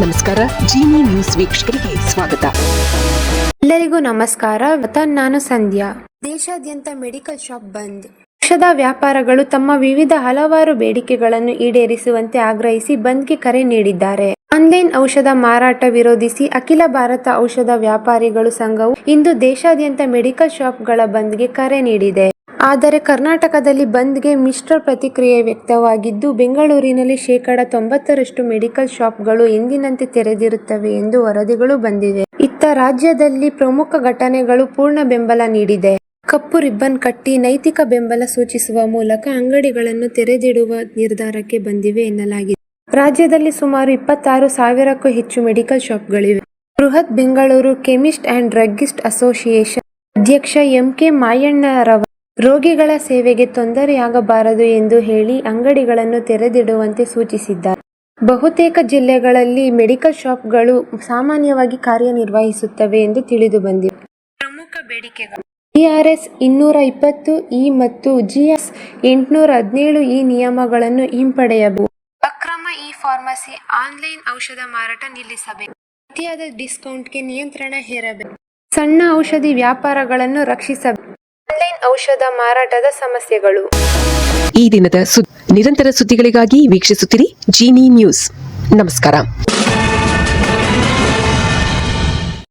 ನಮಸ್ಕಾರ. ಜೀನಿ ನ್ಯೂಸ್ ವೀಕ್ಷಕರಿಗೆ ಸ್ವಾಗತ. ಎಲ್ಲರಿಗೂ ನಮಸ್ಕಾರ. ನಾನು ಸಂಧ್ಯಾ. ದೇಶಾದ್ಯಂತ ಮೆಡಿಕಲ್ ಶಾಪ್ ಬಂದ್. ಔಷಧ ವ್ಯಾಪಾರಗಳು ತಮ್ಮ ವಿವಿಧ ಹಲವಾರು ಬೇಡಿಕೆಗಳನ್ನು ಈಡೇರಿಸುವಂತೆ ಆಗ್ರಹಿಸಿ ಬಂದ್ಗೆ ಕರೆ ನೀಡಿದ್ದಾರೆ. ಆನ್ಲೈನ್ ಔಷಧ ಮಾರಾಟ ವಿರೋಧಿಸಿ ಅಖಿಲ ಭಾರತ ಔಷಧ ವ್ಯಾಪಾರಿಗಳು ಸಂಘವು ಇಂದು ದೇಶಾದ್ಯಂತ ಮೆಡಿಕಲ್ ಶಾಪ್ಗಳ ಬಂದ್ಗೆ ಕರೆ ನೀಡಿದೆ. ಆದರೆ ಕರ್ನಾಟಕದಲ್ಲಿ ಬಂದ್ಗೆ ಮಿಶ್ರ ಪ್ರತಿಕ್ರಿಯೆ ವ್ಯಕ್ತವಾಗಿದ್ದು, ಬೆಂಗಳೂರಿನಲ್ಲಿ 90% ಮೆಡಿಕಲ್ ಶಾಪ್ಗಳು ಎಂದಿನಂತೆ ತೆರೆದಿರುತ್ತವೆ ಎಂದು ವರದಿಗಳು ಬಂದಿವೆ. ಇತ್ತ ರಾಜ್ಯದಲ್ಲಿ ಪ್ರಮುಖ ಘಟನೆಗಳು ಪೂರ್ಣ ಬೆಂಬಲ ನೀಡಿದೆ. ಕಪ್ಪು ರಿಬ್ಬನ್ ಕಟ್ಟಿ ನೈತಿಕ ಬೆಂಬಲ ಸೂಚಿಸುವ ಮೂಲಕ ಅಂಗಡಿಗಳನ್ನು ತೆರೆದಿಡುವ ನಿರ್ಧಾರಕ್ಕೆ ಬಂದಿವೆ ಎನ್ನಲಾಗಿದೆ. ರಾಜ್ಯದಲ್ಲಿ ಸುಮಾರು 26,000ಕ್ಕೂ ಹೆಚ್ಚು ಮೆಡಿಕಲ್ ಶಾಪ್ಗಳಿವೆ. ಬೃಹತ್ Bengaluru chemist and druggist association ಅಧ್ಯಕ್ಷ ಎಂ.ಕೆ. ಮಾಯಣ್ಣರವರು ರೋಗಿಗಳ ಸೇವೆಗೆ ತೊಂದರೆಯಾಗಬಾರದು ಎಂದು ಹೇಳಿ ಅಂಗಡಿಗಳನ್ನು ತೆರೆದಿಡುವಂತೆ ಸೂಚಿಸಿದ್ದಾರೆ. ಬಹುತೇಕ ಜಿಲ್ಲೆಗಳಲ್ಲಿ ಮೆಡಿಕಲ್ ಶಾಪ್ಗಳು ಸಾಮಾನ್ಯವಾಗಿ ಕಾರ್ಯನಿರ್ವಹಿಸುತ್ತವೆ ಎಂದು ತಿಳಿದು ಬಂದಿದೆ. ಪ್ರಮುಖ ಬೇಡಿಕೆಗಳು: GRS 220 ಮತ್ತು GS 817 ನಿಯಮಗಳನ್ನು ಹಿಂಪಡೆಯಬಹುದು. ಅಕ್ರಮ ಇ-ಫಾರ್ಮಸಿ, ಆನ್ಲೈನ್ ಔಷಧ ಮಾರಾಟ ನಿಲ್ಲಿಸಬೇಕು. ಅತಿಯಾದ ಡಿಸ್ಕೌಂಟ್ಗೆ ನಿಯಂತ್ರಣ ಹೇರಬೇಕು. ಸಣ್ಣ ಔಷಧಿ ವ್ಯಾಪಾರಗಳನ್ನು ರಕ್ಷಿಸಬೇಕು. ಆನ್ಲೈನ್ ಔಷಧ ಮಾರಾಟದ ಸಮಸ್ಯೆಗಳು. ಈ ದಿನದ ನಿರಂತರ ಸುದ್ದಿಗಳಿಗಾಗಿ ವೀಕ್ಷಿಸುತ್ತಿರಿ ಜೀನಿ ನ್ಯೂಸ್. ನಮಸ್ಕಾರ.